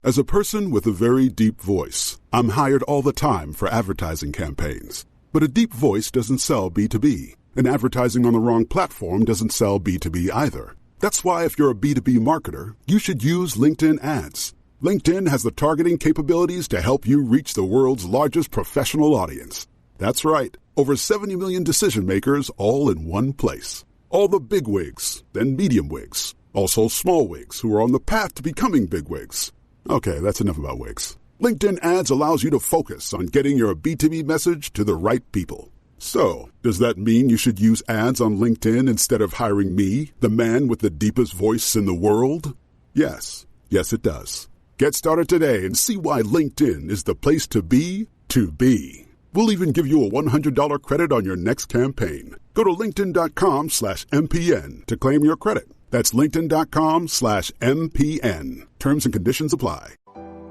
As a person with a very deep voice, I'm hired all the time for advertising campaigns. But a deep voice doesn't sell B2B, and advertising on the wrong platform doesn't sell B2B either. That's why if you're a B2B marketer, you should use LinkedIn ads. LinkedIn has the targeting capabilities to help you reach the world's largest professional audience. That's right, over 70 million decision makers all in one place. All the big wigs, then medium wigs, also small wigs who are on the path to becoming big wigs. Okay, that's enough about wigs. LinkedIn ads allows you to focus on getting your B2B message to the right people. So, does that mean you should use ads on LinkedIn instead of hiring me, the man with the deepest voice in the world? Yes. Yes, it does. Get started today and see why LinkedIn is the place to be to be. We'll even give you a $100 credit on your next campaign. Go to linkedin.com/MPN to claim your credit. That's linkedin.com/MPN. Terms and conditions apply.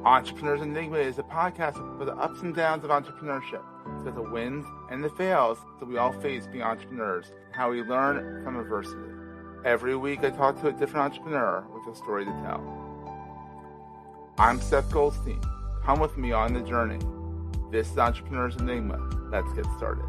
Entrepreneurs Enigma is a podcast for the ups and downs of entrepreneurship. It's got the wins and the fails that we all face being entrepreneurs, and how we learn from adversity. Every week I talk to a different entrepreneur with a story to tell. I'm Seth Goldstein. Come with me on the journey. This is Entrepreneurs Enigma. Let's get started.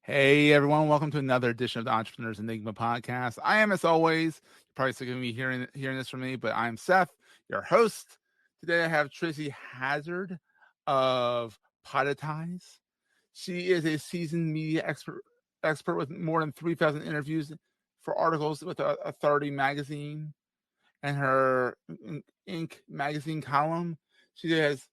Hey everyone, welcome to another edition of the Entrepreneurs Enigma podcast. I am, as always, you're probably sick of me hearing this from me, but I'm Seth, your host. Today I have Tracy Hazard of Poditize. She is a seasoned media expert with more than 3,000 interviews for articles with Authority magazine and her Inc. magazine column. She has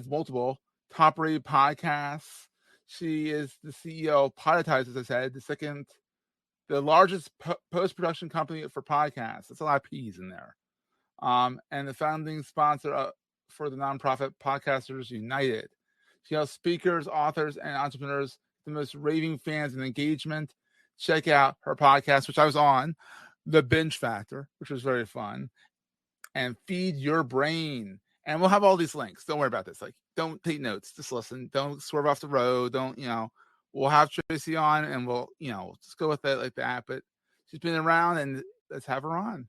multiple top-rated podcasts. She is the CEO of Poditize, as I said, the largest post-production company for podcasts. That's a lot of P's in there. And the founding sponsor for the nonprofit Podcasters United. She helps speakers, authors, and entrepreneurs, the most raving fans and engagement. Check out her podcast, which I was on, the Binge Factor, which was very fun, and Feed Your Brain. And we'll have all these links. Don't worry about this. Like, don't take notes. Just listen. Don't swerve off the road. We'll have Tracy on and we'll just go with it like that. But she's been around and let's have her on.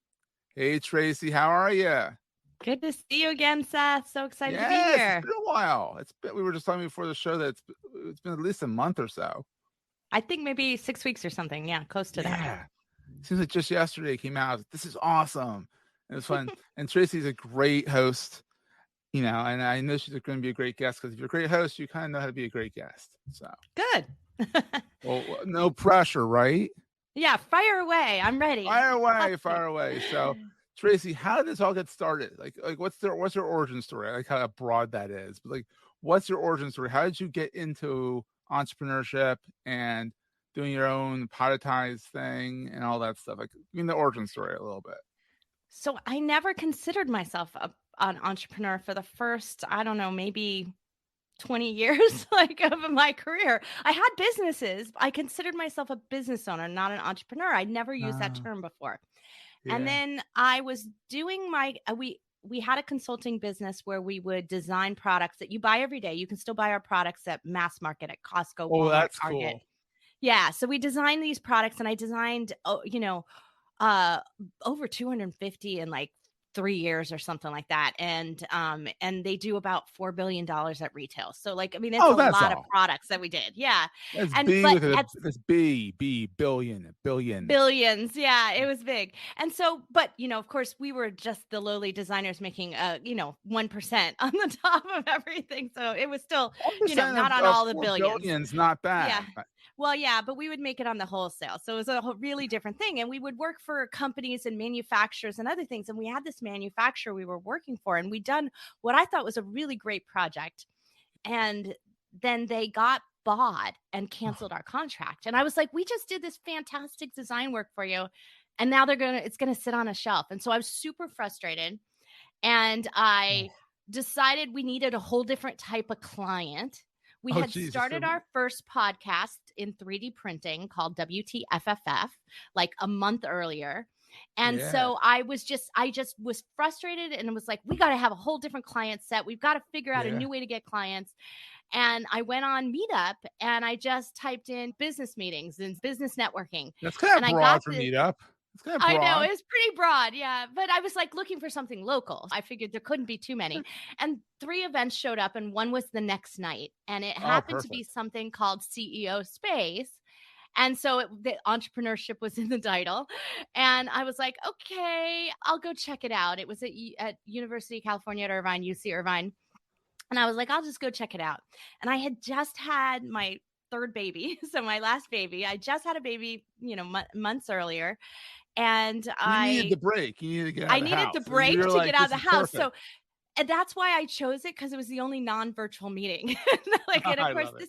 Hey, Tracy, how are you? Good to see you again, Seth. So excited to be here. It's been a while. We were just talking before the show that it's been at least a month or so. I think maybe 6 weeks or something. Yeah, close to that. Yeah. Seems like just yesterday it came out. This is awesome. It was fun. And Tracy's a great host, and I know she's going to be a great guest because if you're a great host, you kind of know how to be a great guest. So good. Well, no pressure, right? Yeah, fire away. I'm ready. Fire away. So, Tracy, how did this all get started? Like what's your origin story? I like how broad that is, but like, what's your origin story? How did you get into entrepreneurship and doing your own Poditize thing and all that stuff? Like, give me the origin story a little bit. So I never considered myself an entrepreneur for the first, I don't know, maybe 20 years of my career. I had businesses. I considered myself a business owner, not an entrepreneur. I'd never used that term before. Yeah. And then I was doing we had a consulting business where we would design products that you buy every day. You can still buy our products at mass market at Costco, Walmart, that's Target. Cool. Yeah. So we designed these products and I designed, over 250 in like 3 years or something like that. And they do about $4 billion at retail. So it's a lot of products that we did. Yeah. That's billions. Billions. Yeah, it was big. And so, but of course we were just the lowly designers making 1% on the top of everything. So it was still, not on all the billions. Billions, not bad. Yeah. Well, yeah, but we would make it on the wholesale. So it was a really different thing. And we would work for companies and manufacturers and other things. And we had this manufacturer we were working for, and we'd done what I thought was a really great project. And then they got bought and canceled our contract. And I was like, we just did this fantastic design work for you. And now it's going to sit on a shelf. And so I was super frustrated. And I decided we needed a whole different type of client. We had started our first podcast in 3D printing called WTFFF like a month earlier. And so I just was frustrated and was like, we got to have a whole different client set. We've got to figure out a new way to get clients. And I went on Meetup and I just typed in business meetings and business networking. That's kind And of I broad got for this. Meetup. It's kind of I know broad. it's pretty broad, yeah. But I was like looking for something local. I figured there couldn't be too many. And 3 events showed up, and one was the next night. And it Oh, happened to be perfect. something called CEO Space. And so the entrepreneurship was in the title. And I was like, okay, I'll go check it out. It was at University of California at Irvine, UC Irvine. And I was like, I'll just go check it out. And I had just had my 3rd baby. So my last baby, I just had a baby, months earlier. And You needed the break. You needed to get out I of the needed house. the So you break were to like, get out of this the is house. perfect. So and that's why I chose it, because it was the only non-virtual meeting. And I of course, love it.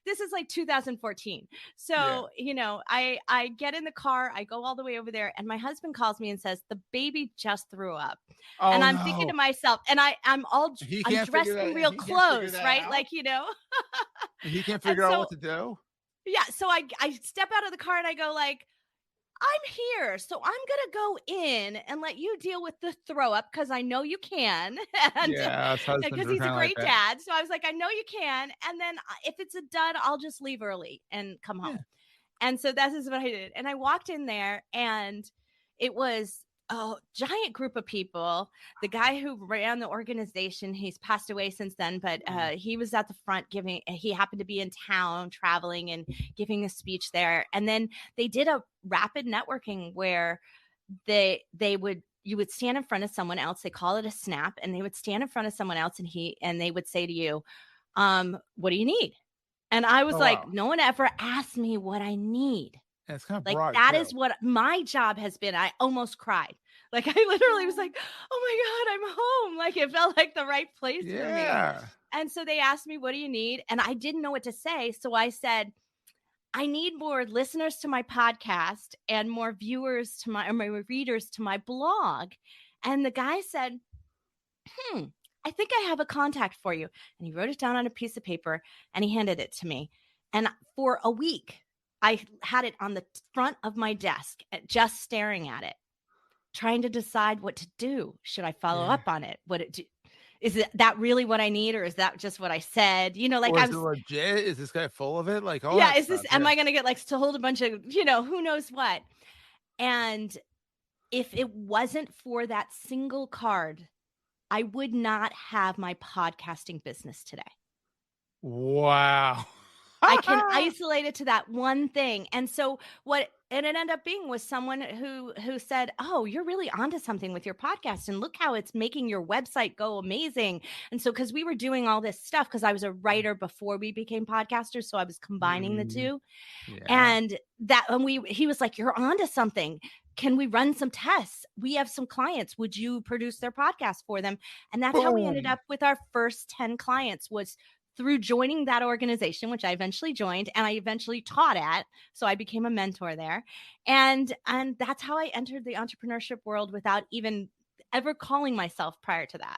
this is like 2014. Yeah. So, I get in the car, I go all the way over there, and my husband calls me and says, the baby just threw up. And Oh, I'm thinking no. to myself, and I'm He I'm can't figure dressed that in real he can't figure clothes, that right? out? He can't And figure out what so, to do? yeah, so I step out of the car and I go like, I'm here, so I'm gonna go in and let you deal with the throw up, because I know you can, and Yeah, us husbands because are he's a kind of like great that. dad. So I was like, I know you can, and then if it's a dud, I'll just leave early and come Yeah. home. And so that is what I did. And I walked in there, and it was a giant group of people. The guy who ran the organization, he's passed away since then, but he was at the front he happened to be in town traveling and giving a speech there. And then they did a rapid networking where you would stand in front of someone else. They call it a snap, and they would stand in front of someone else, and they would say to you, what do you need? And I was Oh, like, wow. no one ever asked me what I need. And it's kind of Like, broad, that too. is what my job has been. I almost cried. Like, I literally was like, oh my God, I'm home. Like, it felt like the right place for me. Yeah. And so they asked me, what do you need? And I didn't know what to say. So I said, I need more listeners to my podcast and more viewers to my readers to my blog. And the guy said, I think I have a contact for you. And he wrote it down on a piece of paper and he handed it to me. And for a week, I had it on the front of my desk, just staring at it, trying to decide what to do. Should I follow Yeah. up on it? Is that really what I need? Or is that just what I said? Like Or I is it was, legit? Is this guy full of it? Like, all yeah, that is this, stuff. am Yeah. I going to get like to hold a bunch of, who knows what? And if it wasn't for that single card, I would not have my podcasting business today. Wow. I can isolate it to that one thing. And so what it ended up being was someone who said, oh, you're really onto something with your podcast, and look how it's making your website go amazing. And so, because we were doing all this stuff, because I was a writer before we became podcasters, so I was combining the two. Yeah. And he was like, you're onto something. Can we run some tests? We have some clients. Would you produce their podcast for them? And that's how we ended Boom. up with our first 10 clients, was through joining that organization, which I eventually joined and I eventually taught at. So I became a mentor there. And that's how I entered the entrepreneurship world without even ever calling myself prior to that.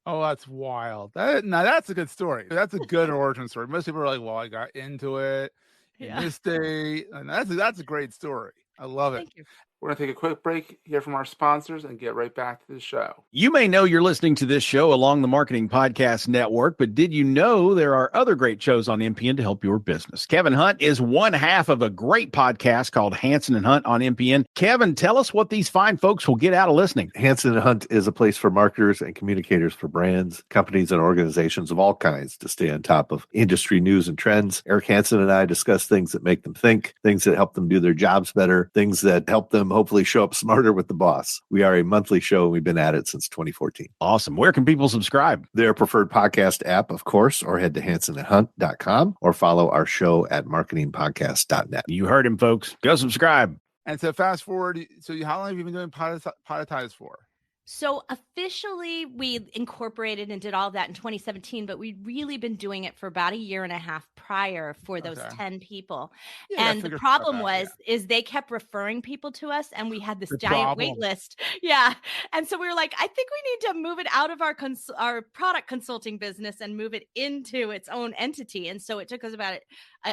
Oh, that's wild. Now that's a good story. That's a good origin story. Most people are like, well, I got into it in this state. And that's a great story. I love it. Thank you. We're going to take a quick break, hear from our sponsors, and get right back to the show. You may know you're listening to this show along the Marketing Podcast Network, but did you know there are other great shows on MPN to help your business? Kevin Hunt is one half of a great podcast called Hansen and Hunt on MPN. Kevin, tell us what these fine folks will get out of listening. Hansen and Hunt is a place for marketers and communicators for brands, companies, and organizations of all kinds to stay on top of industry news and trends. Eric Hansen and I discuss things that make them think, things that help them do their jobs better, things that help them hopefully show up smarter with the boss. We are a monthly show, and we've been at it since 2014. Awesome. Where can people subscribe? Their preferred podcast app, of course, or head to hansenandhunt.com or follow our show at marketingpodcast.net. You heard him, folks. Go subscribe. And so fast forward. So how long have you been doing Poditize for? So officially we incorporated and did all of that in 2017, but we'd really been doing it for about a year and a half prior for those 10 people. Yeah, and the problem is they kept referring people to us, and we had this giant wait list. Yeah. And so we were like, I think we need to move it out of our product consulting business and move it into its own entity. And so it took us about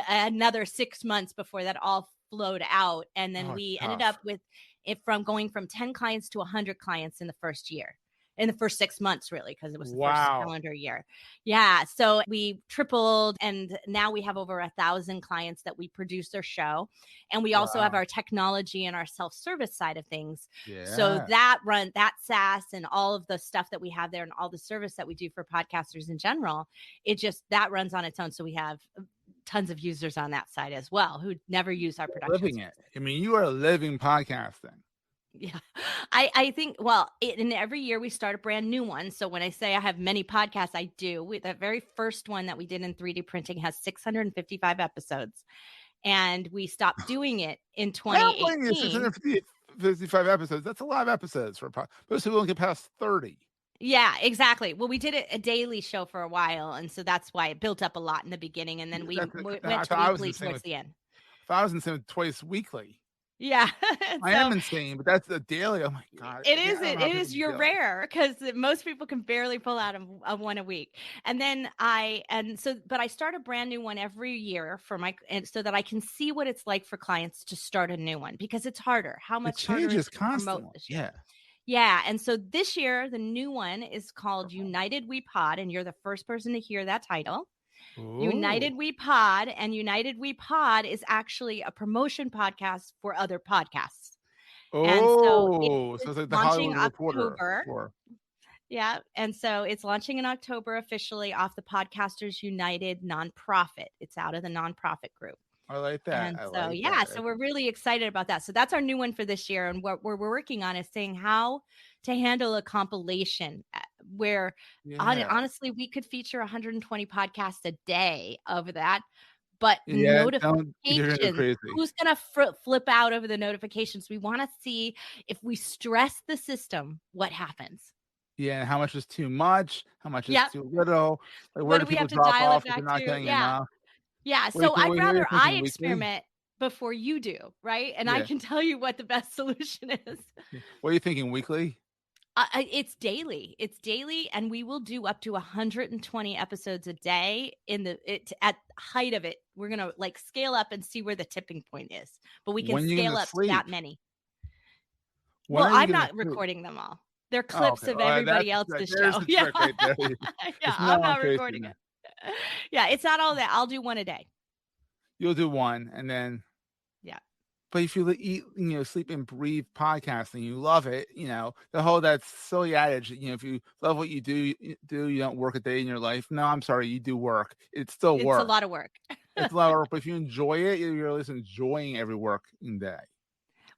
another 6 months before that all flowed out. And then we ended up with it going from 10 clients to 100 clients in the first year. in the first 6 months, really, because it was the first Wow. calendar year. Yeah. So we tripled, and now we have over 1,000 clients that we produce their show. And we also have Wow. our technology and our self-service side of things. So Yeah. that SaaS and all of the stuff that we have there and all the service that we do for podcasters in general, that runs on its own. So we have tons of users on that side as well who never use our production. Living it. I mean, you are living podcasting. Yeah, I think, well, and every year we start a brand new one. So when I say I have many podcasts, I do. The very first one that we did in 3D printing has 655 episodes. And we stopped doing it in 2018. 655 episodes. That's a lot of episodes for a podcast. Most people don't get past 30. Yeah, exactly. Well, we did a daily show for a while, and so that's why it built up a lot in the beginning, and then we went to weekly towards the end. If I was insane with twice weekly. Yeah. I am insane, but that's a daily. Oh my God. It is. You're rare, because most people can barely pull out of one a week. But I start a brand new one every year so that I can see what it's like for clients to start a new one, because it's harder. How much harder is it to promote this year? Yeah. Yeah. And so this year, the new one is called United We Pod, and you're the first person to hear that title. Ooh. United We Pod, and United We Pod is actually a promotion podcast for other podcasts. Oh, so it's like the Hollywood Reporter. Yeah. And so it's launching in October officially off the Podcasters United nonprofit. It's out of the nonprofit group. I like that. And so we're really excited about that. So that's our new one for this year. And what we're working on is saying how to handle a compilation where honestly, we could feature 120 podcasts a day of that. But notifications, who's going to flip out over the notifications? We want to see, if we stress the system, what happens. Yeah, how much is too much? How much is too little? Like, where do people we have to drop dial off it back if they're not to? getting enough? Yeah, so I'd rather I experiment before you do, right? And I can tell you what the best solution is. What are you thinking, weekly? It's daily. It's daily, and we will do up to 120 episodes a day. At height of it, we're gonna scale up and see where the tipping point is. But we can scale up to that many. Well, I'm not recording them all. They're clips of everybody else's show. Yeah, right there. Yeah, I'm not recording it. Yeah, it's not all that. I'll do one a day. You'll do one, and then But if you eat, sleep and breathe podcasting, you love it. The whole that silly adage. If you love what you do, you don't work a day in your life. No, I'm sorry, you do work. It's still work. It's a lot of work. It's a lot of work. But if you enjoy it, you're at least enjoying every working day.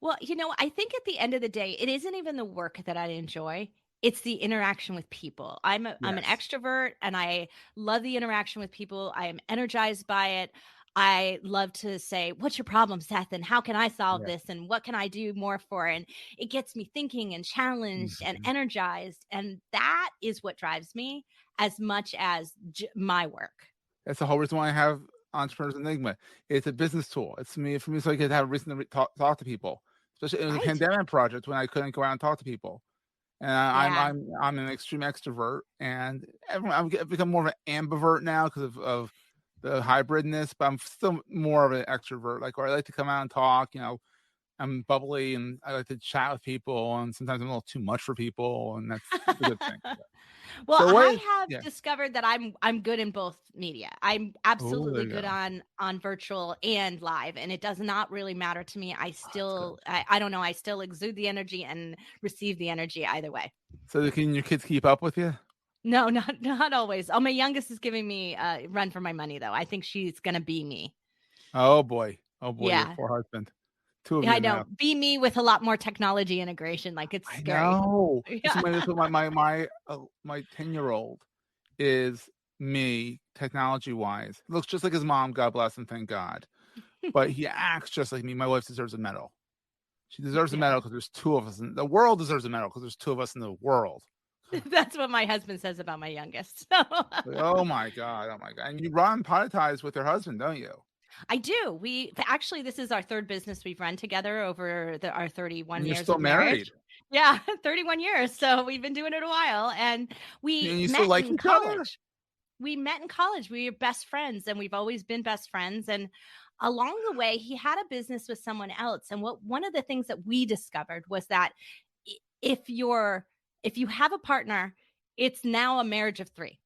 Well, I think at the end of the day, it isn't even the work that I enjoy. It's the interaction with people. I'm an extrovert, and I love the interaction with people. I am energized by it. I love to say, what's your problem, Seth? And how can I solve this? And what can I do more for? And it gets me thinking and challenged and energized. And that is what drives me as much as my work. That's the whole reason why I have Entrepreneurs Enigma. It's a business tool. It's for me, so I could have a reason to talk to people. Especially in the pandemic project when I couldn't go out and talk to people. And I'm an extreme extrovert, and I've become more of an ambivert now because of the hybridness, but I'm still more of an extrovert. Where I like to come out and talk. I'm bubbly, and I like to chat with people, and sometimes I'm a little too much for people, and that's a good thing. Well, so I have discovered that I'm good in both media. I'm absolutely good on virtual and live, and it does not really matter to me. I still, I don't know, I still exude the energy and receive the energy either way. So can your kids keep up with you? No, not always. Oh, my youngest is giving me a run for my money, though. I think she's gonna be me. Oh boy, yeah. Your poor husband. Two of you. I know. Now. Be me with a lot more technology integration. It's scary. No, my 10-year-old is me technology wise. Looks just like his mom. God bless him. Thank God. But he acts just like me. My wife deserves a medal. She deserves a medal because there's two of us. The world deserves a medal because there's two of us in the world. That's what my husband says about my youngest. Oh my God. And you run Poditize with your husband, don't you? I do. This is our third business we've run together over our 31 years. You're still married. Yeah, 31 years. So we've been doing it a while, and we met in college. We met in college. We were best friends, and we've always been best friends. And along the way, he had a business with someone else. And one of the things that we discovered was that if you're if you have a partner, it's now a marriage of 3.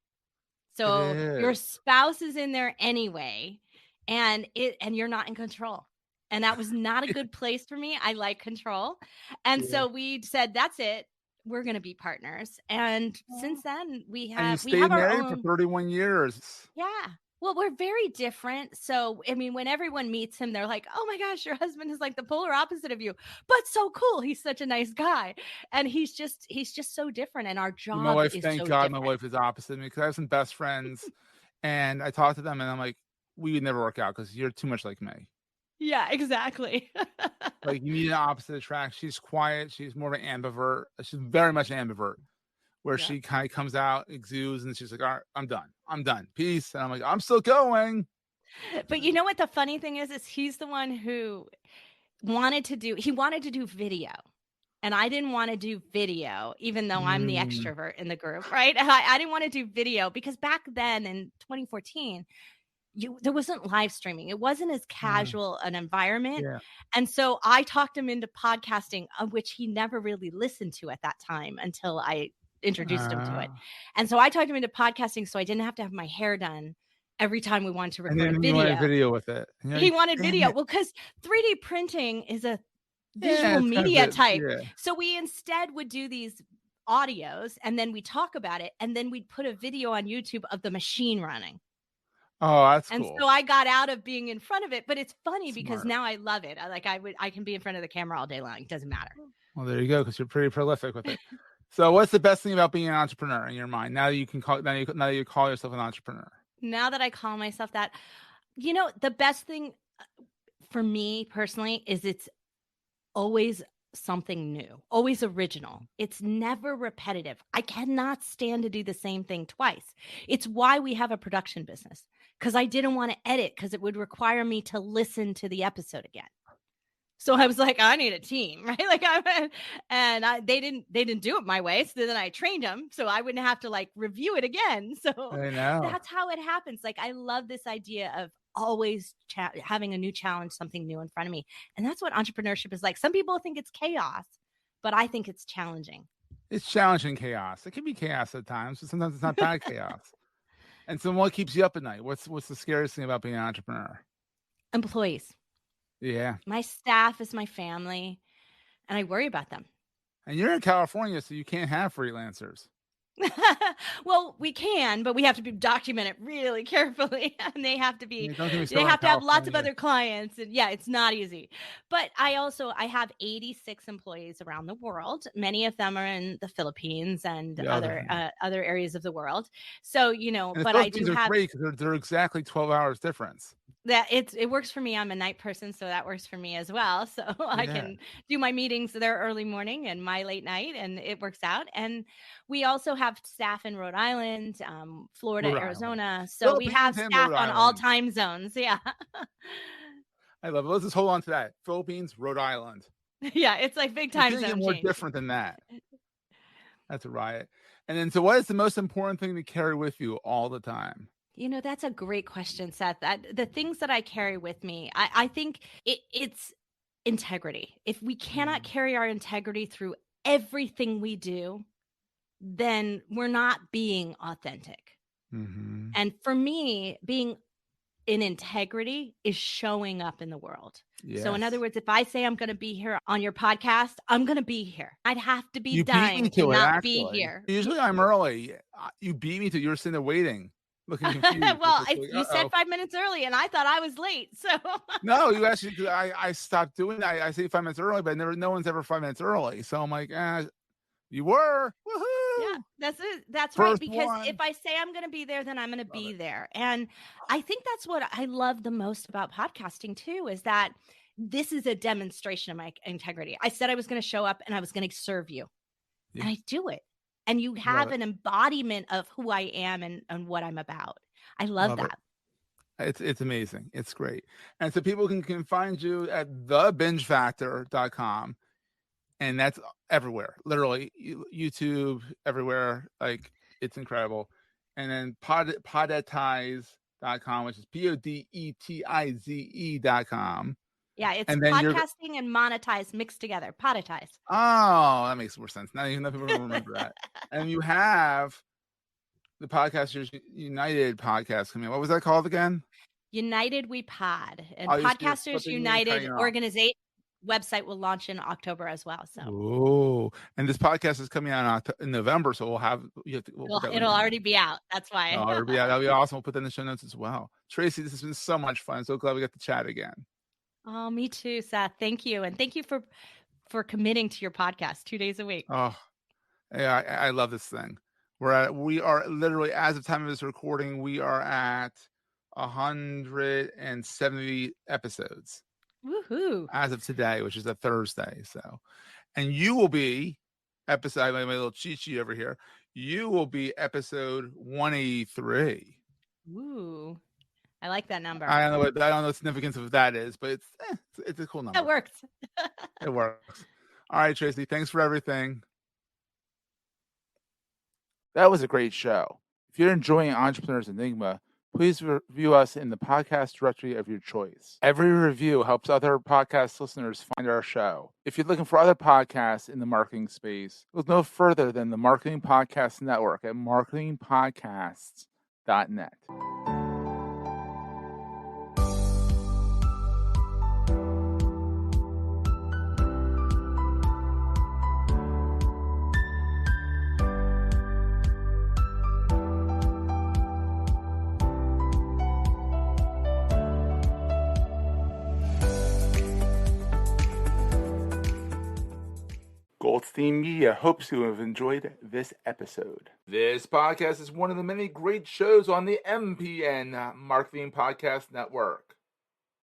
So your is. spouse is in there anyway, and you're not in control. And that was not a good place for me. I like control. And Yeah. so we said, that's it. We're going to be partners. And since then we And you have stayed our married own. for 31 years. Yeah. Well, we're very different. So, I mean, when everyone meets him, they're like, oh my gosh, your husband is like the polar opposite of you, but so cool. He's such a nice guy. And he's just so different. And our job My wife, is thank so God, different. my wife is opposite of me because I have some best friends, and I talk to them, and I'm like, we would never work out because you're too much like me. Yeah, exactly. Like, you need an opposite attract. She's quiet. She's more of an ambivert. She's very much an ambivert, where she kind of comes out, exudes, and she's like, all right, I'm done. Peace. And I'm like, I'm still going. But you know what the funny thing is he's the one who wanted to do video. And I didn't want to do video, even though I'm the extrovert in the group, right? I didn't want to do video because back then in 2014, there wasn't live streaming. It wasn't as casual an environment. Yeah. And so I talked him into podcasting, of which he never really listened to at that time until I introduced him to it. And so I talked him into podcasting so I didn't have to have my hair done every time we wanted to record a video. He wanted video with it. He wanted video. Well, because 3D printing is a visual media type. Yeah. So we instead would do these audios and then we talk about it and then we'd put a video on YouTube of the machine running. Oh, that's cool. And so I got out of being in front of it, but it's funny because now I love it. I can be in front of the camera all day long. It doesn't matter. Well, there you go, because you're pretty prolific with it. So what's the best thing about being an entrepreneur in your mind? Now that you call yourself an entrepreneur. Now that I call myself that, the best thing for me personally is it's always something new, always original. It's never repetitive. I cannot stand to do the same thing twice. It's why we have a production business, because I didn't want to edit because it would require me to listen to the episode again. So I was like, I need a team, right? They didn't do it my way. So then I trained them so I wouldn't have to review it again. So I know. That's how it happens. I love this idea of always having a new challenge, something new in front of me. And that's what entrepreneurship is like. Some people think it's chaos, but I think it's challenging. It's challenging chaos. It can be chaos at times, but sometimes it's not bad chaos. And so what keeps you up at night? What's the scariest thing about being an entrepreneur? Employees. Yeah. My staff is my family, and I worry about them. And you're in California, so you can't have freelancers. Well, we can, but we have to document it really carefully, and they have to be. They have to have lots of other clients, and it's not easy. But I have 86 employees around the world. Many of them are in the Philippines and other areas of the world. So but I do have. Great because they're exactly 12 hours difference. It works for me. I'm a night person, so that works for me as well. So I can do my meetings their early morning and my late night, and it works out. And we also have staff in Rhode Island, Florida, Arizona. So we have staff on all time zones. Yeah. I love it. Let's just hold on to that. Philippines, Rhode Island. Yeah, it's like big time zone. More different than that. That's a riot. And then, so what is the most important thing to carry with you all the time? That's a great question, Seth. The things that I carry with me, I think it's integrity. If we cannot carry our integrity through everything we do, then we're not being authentic. Mm-hmm. And for me, being in integrity is showing up in the world. Yes. So in other words, if I say I'm going to be here on your podcast, I'm going to be here. I'd have to be dying to not be here. Usually I'm early. You beat me to, you were sitting there waiting. Looking confused. Well, you said 5 minutes early, and I thought I was late. So no, you actually. I stopped doing that. I say 5 minutes early, but no one's ever 5 minutes early. So I'm like, you were. Woohoo! Yeah, that's it. That's first right. Because if I say I'm going to be there, then I'm going to be there. And I think that's what I love the most about podcasting too, is that this is a demonstration of my integrity. I said I was going to show up and I was going to serve you, and I do it. And you have an embodiment of who I am and what I'm about. I love that. It's amazing. It's great. And so people can find you at thebingefactor.com. And that's everywhere, literally YouTube, everywhere. It's incredible. And then poditize.com, which is PODETIZE.com. Yeah, it's And then podcasting and monetize mixed together. Poditize. Oh, that makes more sense. Now even people don't remember that. And you have the Podcasters United podcast coming out. What was that called again? United We Pod. And You're Podcasters flipping and United cutting it off. organization website will launch in October as well. So Oh, and this podcast is coming out in November, so we'll put that it'll already be out. That's why. That'll be awesome. We'll put that in the show notes as well. Tracy, this has been so much fun. I'm so glad we got to chat again. Oh, me too, Seth. Thank you. And thank you for committing to your podcast 2 days a week. Oh, yeah, I love this thing. We are literally, as of time of this recording, we are at 170 episodes. Woohoo! As of today, which is a Thursday. So, and you will be episode, my little cheat sheet over here. You will be episode 183. Ooh, I like that number. I don't know what the significance of that is, but it's a cool number. It works. It works. All right, Tracy, thanks for everything. That was a great show. If you're enjoying Entrepreneurs Enigma, please review us in the podcast directory of your choice. Every review helps other podcast listeners find our show. If you're looking for other podcasts in the marketing space, look no further than the Marketing Podcast Network at marketingpodcasts.net. Goldstein Media hopes you have enjoyed this episode. This podcast is one of the many great shows on the MPN Marketing Podcast Network.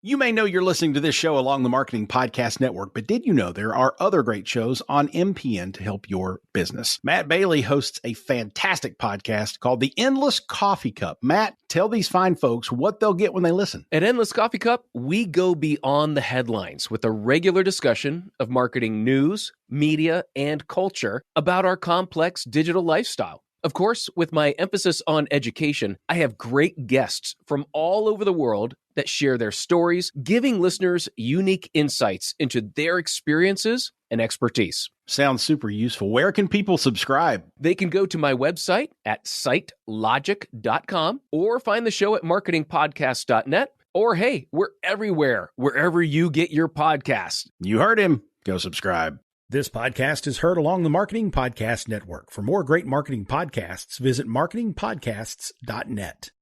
You may know you're listening to this show along the Marketing Podcast Network, but did you know there are other great shows on MPN to help your business? Matt Bailey hosts a fantastic podcast called The Endless Coffee Cup. Matt, tell these fine folks what they'll get when they listen. At Endless Coffee Cup, we go beyond the headlines with a regular discussion of marketing news, media, and culture about our complex digital lifestyle. Of course, with my emphasis on education, I have great guests from all over the world that share their stories, giving listeners unique insights into their experiences and expertise. Sounds super useful. Where can people subscribe? They can go to my website at sitelogic.com or find the show at marketingpodcast.net. Or hey, we're everywhere, wherever you get your podcasts. You heard him. Go subscribe. This podcast is heard along the Marketing Podcast Network. For more great marketing podcasts, visit marketingpodcasts.net.